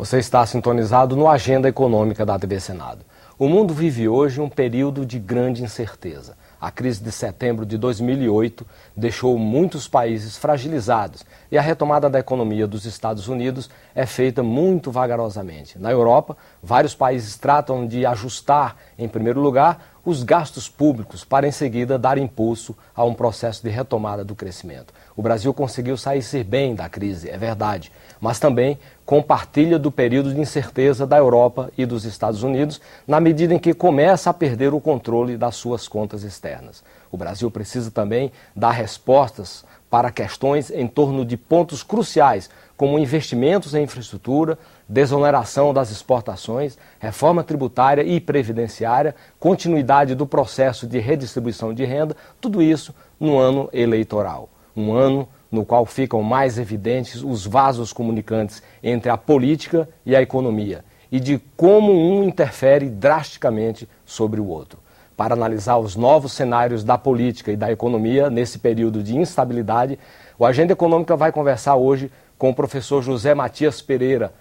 Você está sintonizado no Agenda Econômica da TV Senado. O mundo vive hoje um período de grande incerteza. A crise de setembro de 2008 deixou muitos países fragilizados e a retomada da economia dos Estados Unidos é feita muito vagarosamente. Na Europa, vários países tratam de ajustar, em primeiro lugar, os gastos públicos para em seguida dar impulso a um processo de retomada do crescimento. O Brasil conseguiu sair bem da crise, é verdade, mas também compartilha do período de incerteza da Europa e dos Estados Unidos, na medida em que começa a perder o controle das suas contas externas. O Brasil precisa também dar respostas para questões em torno de pontos cruciais, como investimentos em infraestrutura, desoneração das exportações, reforma tributária e previdenciária, continuidade do processo de redistribuição de renda, tudo isso no ano eleitoral. Um ano no qual ficam mais evidentes os vasos comunicantes entre a política e a economia e de como um interfere drasticamente sobre o outro. Para analisar os novos cenários da política e da economia nesse período de instabilidade, o Agenda Econômica vai conversar hoje com o professor José Matias Pereira,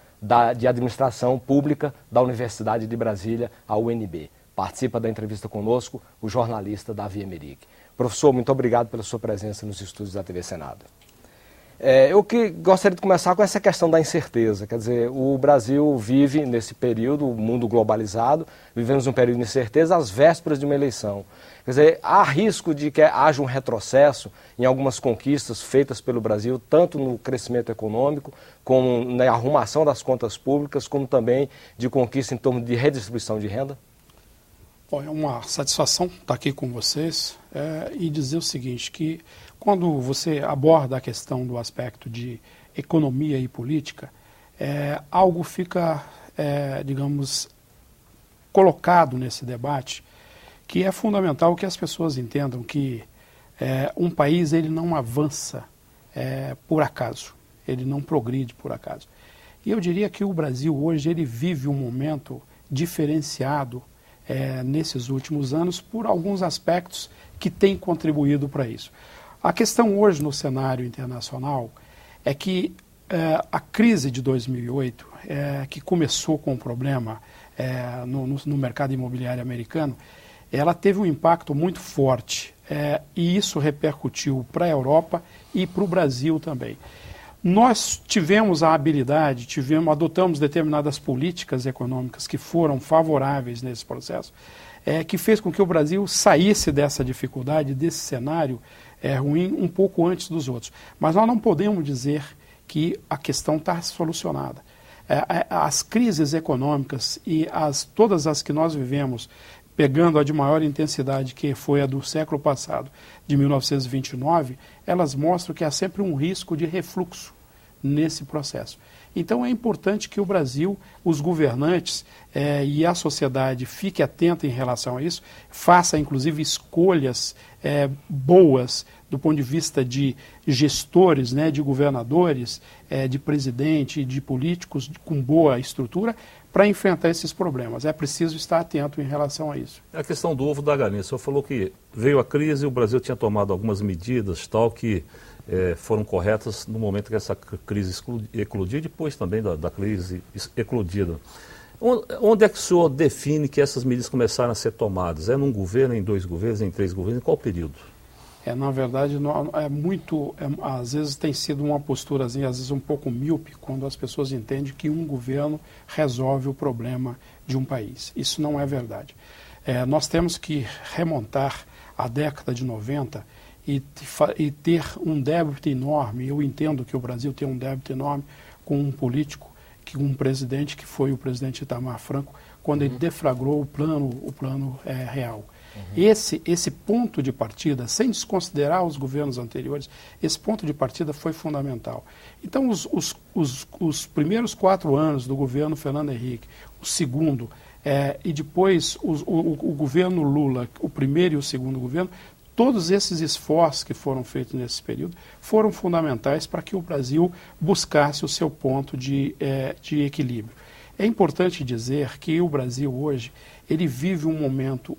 de Administração Pública da Universidade de Brasília, a UNB. Participa da entrevista conosco o jornalista Davi Emerick. Professor, muito obrigado pela sua presença nos estúdios da TV Senado. Eu gostaria de começar com essa questão da incerteza. Quer dizer, o Brasil vive nesse período, o mundo globalizado, vivemos um período de incerteza às vésperas de uma eleição. Quer dizer, há risco de que haja um retrocesso em algumas conquistas feitas pelo Brasil, tanto no crescimento econômico, como na arrumação das contas públicas, como também de conquista em torno de redistribuição de renda? Bom, é uma satisfação estar aqui com vocês e dizer o seguinte, que quando você aborda a questão do aspecto de economia e política, algo fica, digamos, colocado nesse debate, que é fundamental que as pessoas entendam que um país ele não avança por acaso, ele não progride por acaso. E eu diria que o Brasil hoje ele vive um momento diferenciado nesses últimos anos por alguns aspectos que têm contribuído para isso. A questão hoje no cenário internacional é que a crise de 2008, que começou com um problema no mercado imobiliário americano, ela teve um impacto muito forte e isso repercutiu para a Europa e para o Brasil também. Nós tivemos a habilidade, adotamos determinadas políticas econômicas que foram favoráveis nesse processo, que fez com que o Brasil saísse dessa dificuldade, desse cenário ruim, um pouco antes dos outros. Mas nós não podemos dizer que a questão está solucionada. As crises econômicas e todas as que nós vivemos, pegando a de maior intensidade, que foi a do século passado, de 1929, elas mostram que há sempre um risco de refluxo nesse processo. Então é importante que o Brasil, os governantes e a sociedade fique atenta em relação a isso, faça inclusive escolhas boas do ponto de vista de gestores, de governadores, de presidente, de políticos com boa estrutura, para enfrentar esses problemas. É preciso estar atento em relação a isso. A questão do ovo da galinha. O senhor falou que veio a crise e o Brasil tinha tomado algumas medidas que foram corretas no momento que essa crise eclodiu e depois também da crise eclodida. Onde é que o senhor define que essas medidas começaram a ser tomadas? É num governo, em 2 governos, em 3 governos? Em qual período? Na verdade, às vezes tem sido uma posturazinha, às vezes um pouco míope, quando as pessoas entendem que um governo resolve o problema de um país. Isso não é verdade. Nós temos que remontar à década de 90 e ter um débito enorme. Eu entendo que o Brasil tem um débito enorme com um político, um presidente que foi o presidente Itamar Franco, quando ele deflagrou o plano real. Esse ponto de partida, sem desconsiderar os governos anteriores, esse ponto de partida foi fundamental. Então, os primeiros 4 anos do governo Fernando Henrique, o segundo, e depois o governo Lula, o primeiro e o segundo governo, todos esses esforços que foram feitos nesse período foram fundamentais para que o Brasil buscasse o seu ponto de equilíbrio. É importante dizer que o Brasil hoje ele vive um momento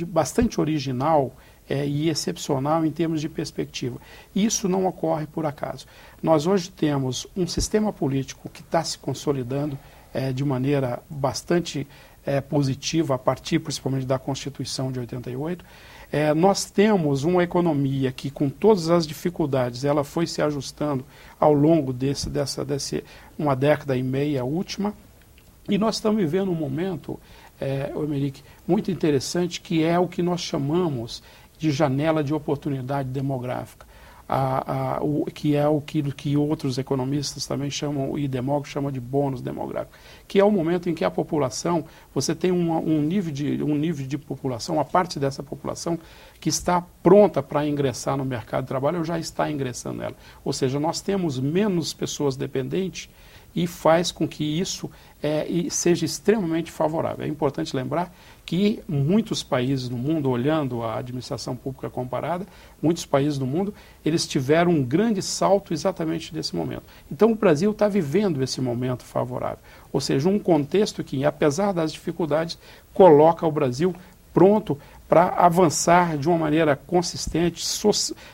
bastante original e excepcional em termos de perspectiva. Isso não ocorre por acaso. Nós hoje temos um sistema político que está se consolidando de maneira bastante positiva, a partir principalmente da Constituição de 88. Nós temos uma economia que, com todas as dificuldades, ela foi se ajustando ao longo dessa uma década e meia última. E nós estamos vivendo um momento, Emeric, muito interessante, que é o que nós chamamos de janela de oportunidade demográfica, que é aquilo que outros economistas também chamam, e demógrafos chamam de bônus demográfico, que é o momento em que a população, você tem um nível de população, uma parte dessa população que está pronta para ingressar no mercado de trabalho ou já está ingressando nela. Ou seja, nós temos menos pessoas dependentes e faz com que isso seja extremamente favorável. É importante lembrar que muitos países no mundo, olhando a administração pública comparada, muitos países no mundo, eles tiveram um grande salto exatamente nesse momento. Então o Brasil está vivendo esse momento favorável. Ou seja, um contexto que, apesar das dificuldades, coloca o Brasil pronto para avançar de uma maneira consistente,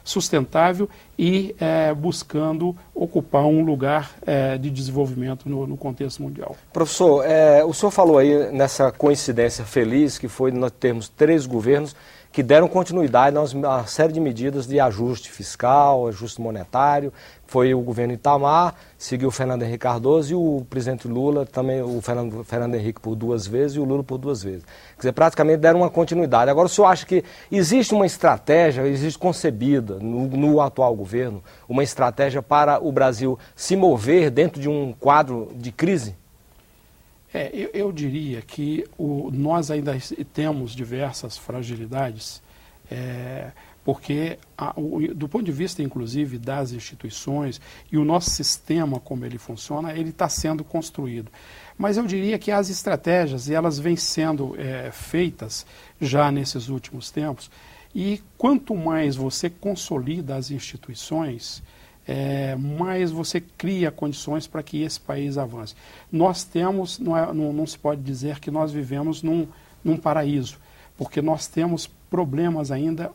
sustentável e buscando ocupar um lugar de desenvolvimento no contexto mundial. Professor, o senhor falou aí nessa coincidência feliz que foi nós termos 3 governos que deram continuidade a uma série de medidas de ajuste fiscal, ajuste monetário. Foi o governo Itamar, seguiu o Fernando Henrique Cardoso e o presidente Lula, também o Fernando Henrique por 2 vezes e o Lula por 2 vezes. Quer dizer, praticamente deram uma continuidade. Agora, o senhor acha que existe uma estratégia, existe concebida no atual governo, uma estratégia para o Brasil se mover dentro de um quadro de crise? Eu diria que nós ainda temos diversas fragilidades, porque do ponto de vista, inclusive, das instituições e o nosso sistema, como ele funciona, ele está sendo construído. Mas eu diria que as estratégias, elas vêm sendo feitas já nesses últimos tempos, e quanto mais você consolida as instituições, mais você cria condições para que esse país avance. Nós temos, não se pode dizer que nós vivemos num paraíso, porque nós temos problemas ainda,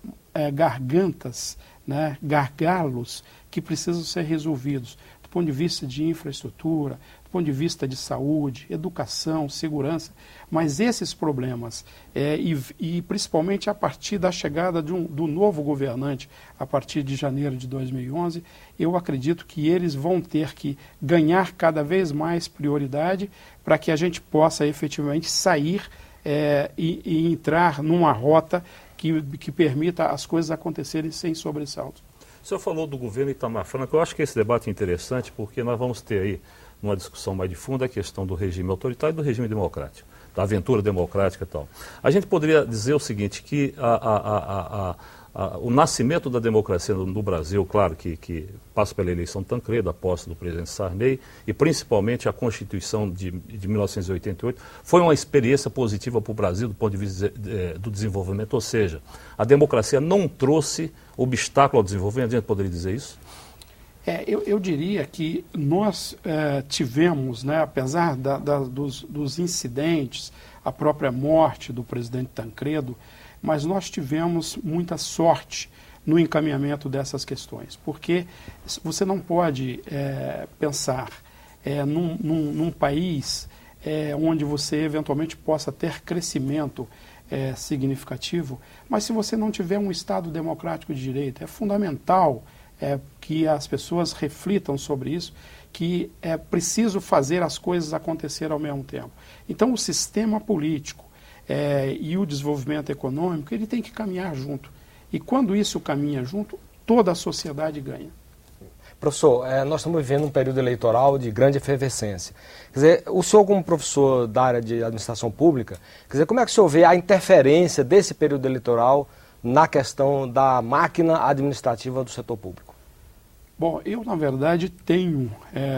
gargantas, né, gargalos que precisam ser resolvidos do ponto de vista de infraestrutura, do ponto de vista de saúde, educação, segurança, mas esses problemas, e principalmente a partir da chegada do novo governante, a partir de janeiro de 2011, eu acredito que eles vão ter que ganhar cada vez mais prioridade para que a gente possa efetivamente sair e entrar numa rota que permita as coisas acontecerem sem sobressalto. O senhor falou do governo Itamar Franco. Eu acho que esse debate é interessante porque nós vamos ter aí, numa discussão mais de fundo, a questão do regime autoritário e do regime democrático, da aventura democrática e tal. A gente poderia dizer o seguinte, que o nascimento da democracia no Brasil, claro que passa pela eleição Tancredo, a posse do presidente Sarney, e principalmente a Constituição de 1988, foi uma experiência positiva para o Brasil do ponto de vista do desenvolvimento, ou seja, a democracia não trouxe obstáculo ao desenvolvimento, a gente poderia dizer isso? Eu diria que nós tivemos, né, apesar dos incidentes, a própria morte do presidente Tancredo, mas nós tivemos muita sorte no encaminhamento dessas questões, porque você não pode pensar num país onde você eventualmente possa ter crescimento significativo, mas se você não tiver um Estado democrático de direito, é fundamental que as pessoas reflitam sobre isso, que é preciso fazer as coisas acontecer ao mesmo tempo. Então o sistema político e o desenvolvimento econômico, ele tem que caminhar junto. E quando isso caminha junto, toda a sociedade ganha. Professor, nós estamos vivendo um período eleitoral de grande efervescência. Quer dizer, o senhor como professor da área de administração pública, quer dizer, como é que o senhor vê a interferência desse período eleitoral na questão da máquina administrativa do setor público? Bom, eu, na verdade, tenho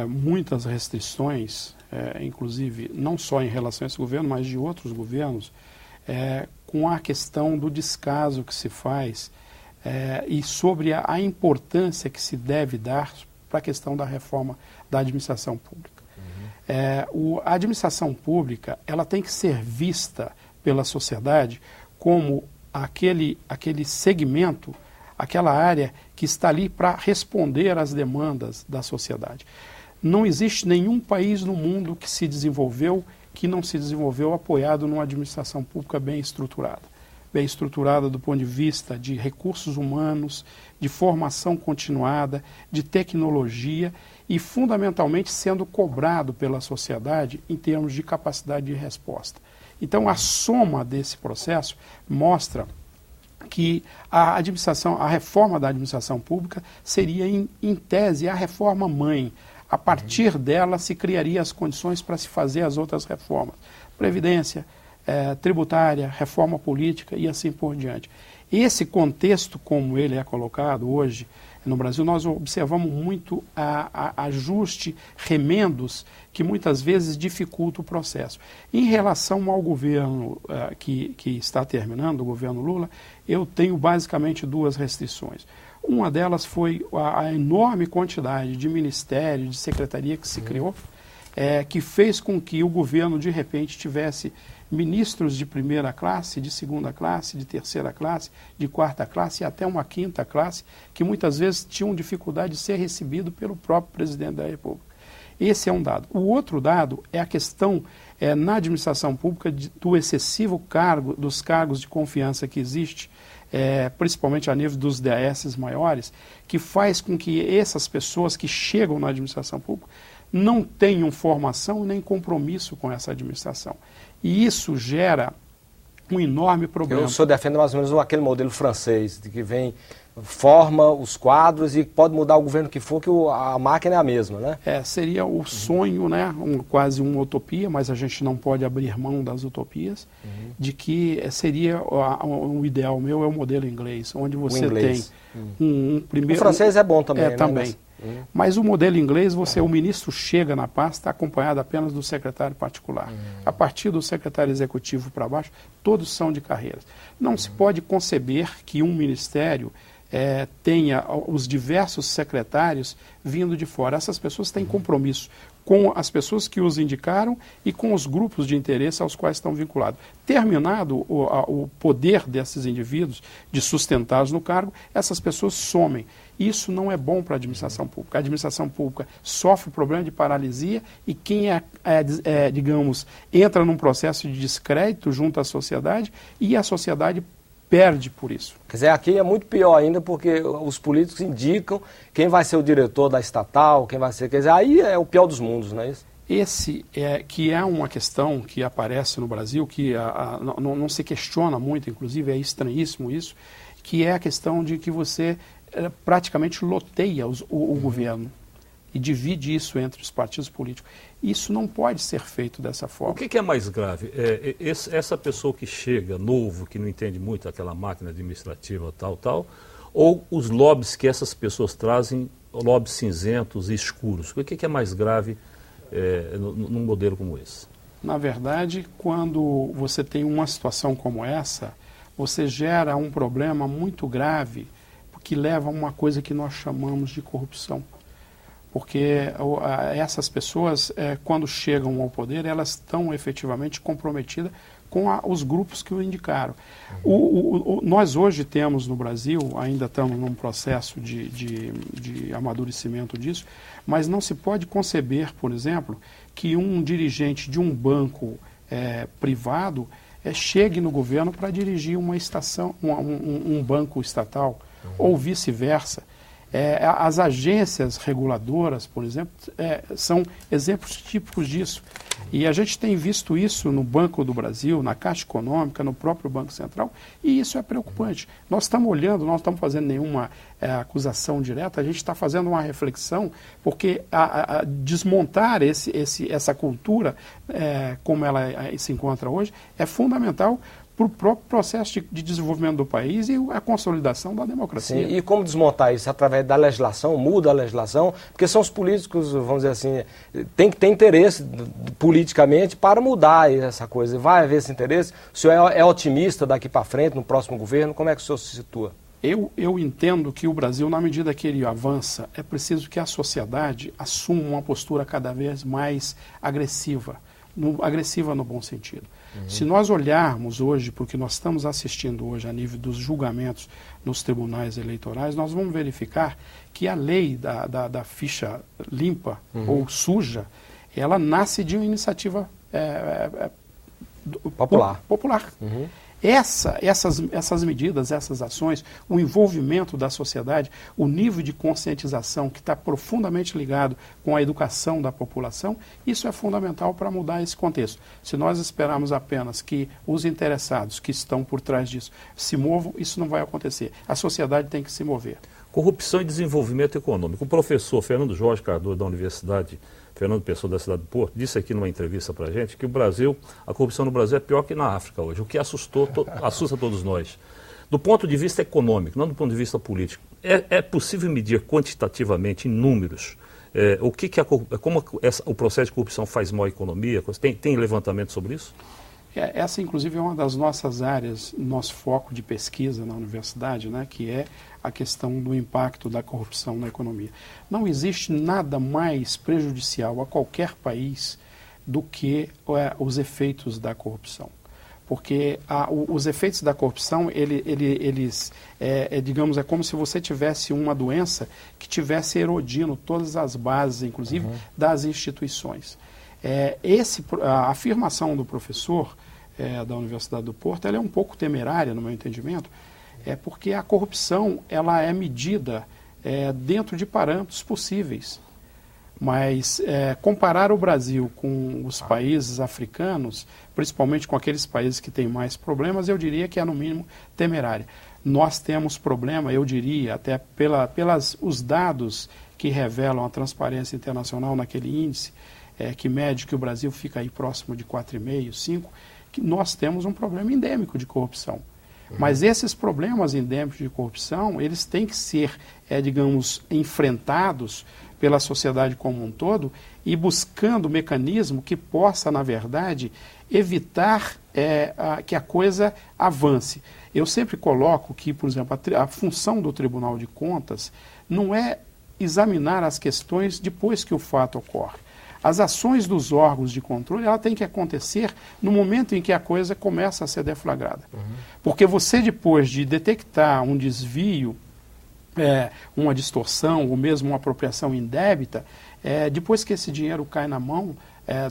muitas restrições, inclusive não só em relação a esse governo, mas de outros governos, com a questão do descaso que se faz e sobre a importância que se deve dar para a questão da reforma da administração pública. A administração pública, ela tem que ser vista pela sociedade como aquele segmento, aquela área que está ali para responder às demandas da sociedade. Não existe nenhum país no mundo que se desenvolveu, que não se desenvolveu apoiado numa administração pública bem estruturada. Bem estruturada do ponto de vista de recursos humanos, de formação continuada, de tecnologia e, fundamentalmente, sendo cobrado pela sociedade em termos de capacidade de resposta. Então, a soma desse processo mostra que a reforma da administração pública seria, em tese, a reforma mãe. A partir dela se criaria as condições para se fazer as outras reformas. Previdência, tributária, reforma política e assim por diante. Esse contexto, como ele é colocado hoje no Brasil, nós observamos muito ajuste, remendos, que muitas vezes dificultam o processo. Em relação ao governo que está terminando, o governo Lula, eu tenho basicamente duas restrições. Uma delas foi a enorme quantidade de ministério, de secretaria que se criou, que fez com que o governo, de repente, tivesse ministros de primeira classe, de segunda classe, de terceira classe, de quarta classe e até uma quinta classe, que muitas vezes tinham dificuldade de ser recebido pelo próprio presidente da República. Esse é um dado. O outro dado é a questão, na administração pública, do excessivo cargo, dos cargos de confiança que existe, principalmente a nível dos DAS maiores, que faz com que essas pessoas que chegam na administração pública não tenham formação nem compromisso com essa administração. E isso gera um enorme problema. Eu sou defendendo mais ou menos aquele modelo francês, de que vem, forma os quadros e pode mudar o governo que for, que a máquina é a mesma, né? Seria o sonho, né? Quase uma utopia, mas a gente não pode abrir mão das utopias, de que seria o ideal meu é o modelo inglês, onde você tem um primeiro... O francês é bom também, né? Também. Mas o modelo inglês, o ministro chega na pasta acompanhado apenas do secretário particular. A partir do secretário executivo para baixo, todos são de carreiras. Não se pode conceber que um ministério tenha os diversos secretários vindo de fora. Essas pessoas têm compromisso com as pessoas que os indicaram e com os grupos de interesse aos quais estão vinculados. Terminado o poder desses indivíduos de sustentá-los no cargo, essas pessoas somem. Isso não é bom para a administração pública. A administração pública sofre problema de paralisia e quem digamos, entra num processo de descrédito junto à sociedade e a sociedade perde por isso. Quer dizer, aqui é muito pior ainda porque os políticos indicam quem vai ser o diretor da estatal, quem vai ser... Quer dizer, aí é o pior dos mundos, não é isso? Esse que é uma questão que aparece no Brasil, que não se questiona muito, inclusive é estranhíssimo isso, que é a questão de que você praticamente loteia o governo e divide isso entre os partidos políticos. Isso não pode ser feito dessa forma. O que é mais grave? Essa pessoa que chega novo, que não entende muito aquela máquina administrativa, tal, ou os lobbies que essas pessoas trazem, lobbies cinzentos e escuros? O que é mais grave num modelo como esse? Na verdade, quando você tem uma situação como essa, você gera um problema muito grave que leva a uma coisa que nós chamamos de corrupção. Porque essas pessoas, quando chegam ao poder, elas estão efetivamente comprometidas com os grupos que o indicaram. Nós hoje temos no Brasil, ainda estamos num processo de amadurecimento disso, mas não se pode conceber, por exemplo, que um dirigente de um banco privado chegue no governo para dirigir uma estação, um banco estatal, ou vice-versa. As agências reguladoras, por exemplo, são exemplos típicos disso. E a gente tem visto isso no Banco do Brasil, na Caixa Econômica, no próprio Banco Central, e isso é preocupante. Nós estamos olhando, não estamos fazendo nenhuma acusação direta, a gente está fazendo uma reflexão, porque desmontar essa cultura, como ela se encontra hoje, é fundamental para o próprio processo de desenvolvimento do país e a consolidação da democracia. Sim, e como desmontar isso? Através da legislação, muda a legislação, porque são os políticos, vamos dizer assim, tem que ter interesse politicamente para mudar essa coisa. Vai haver esse interesse? O senhor é otimista daqui para frente, no próximo governo? Como é que o senhor se situa? Eu entendo que o Brasil, na medida que ele avança, é preciso que a sociedade assuma uma postura cada vez mais agressiva, agressiva no bom sentido. Se nós olharmos hoje, porque nós estamos assistindo hoje a nível dos julgamentos nos tribunais eleitorais, nós vamos verificar que a lei da ficha limpa ou suja, ela nasce de uma iniciativa popular. Essas medidas, essas ações, o envolvimento da sociedade, o nível de conscientização que está profundamente ligado com a educação da população, isso é fundamental para mudar esse contexto. Se nós esperarmos apenas que os interessados que estão por trás disso se movam, isso não vai acontecer. A sociedade tem que se mover. Corrupção e desenvolvimento econômico. O professor Fernando Jorge Cardoso, da Universidade Fernando Pessoa, da cidade do Porto, disse aqui numa entrevista para a gente que a corrupção no Brasil é pior que na África hoje, o que assusta todos nós. Do ponto de vista econômico, não do ponto de vista político, é possível medir quantitativamente, em números, como o processo de corrupção faz mal à economia? Tem levantamento sobre isso? Essa, inclusive, é uma das nossas áreas, nosso foco de pesquisa na universidade, né, que é a questão do impacto da corrupção na economia. Não existe nada mais prejudicial a qualquer país do que os efeitos da corrupção. Porque os efeitos da corrupção, digamos, é como se você tivesse uma doença que tivesse erodindo todas as bases, inclusive, das instituições. A afirmação do professor da Universidade do Porto, ela é um pouco temerária, no meu entendimento, porque a corrupção ela é medida dentro de parâmetros possíveis. Mas comparar o Brasil com os países africanos, principalmente com aqueles países que têm mais problemas, eu diria que é, no mínimo, temerária. Nós temos problema, eu diria, até os dados que revelam a transparência internacional naquele índice, que mede que o Brasil fica aí próximo de 4,5, 5, que nós temos um problema endêmico de corrupção. Mas esses problemas endêmicos de corrupção, eles têm que ser, digamos, enfrentados pela sociedade como um todo e buscando mecanismo que possa, na verdade, evitar que a coisa avance. Eu sempre coloco que, por exemplo, a função do Tribunal de Contas não é examinar as questões depois que o fato ocorre. As ações dos órgãos de controle, ela tem que acontecer no momento em que a coisa começa a ser deflagrada. Porque você, depois de detectar um desvio, uma distorção, ou mesmo uma apropriação indébita, depois que esse dinheiro cai na mão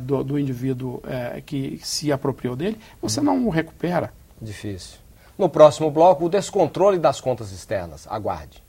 do indivíduo que se apropriou dele, você não o recupera. Difícil. No próximo bloco, o descontrole das contas externas. Aguarde.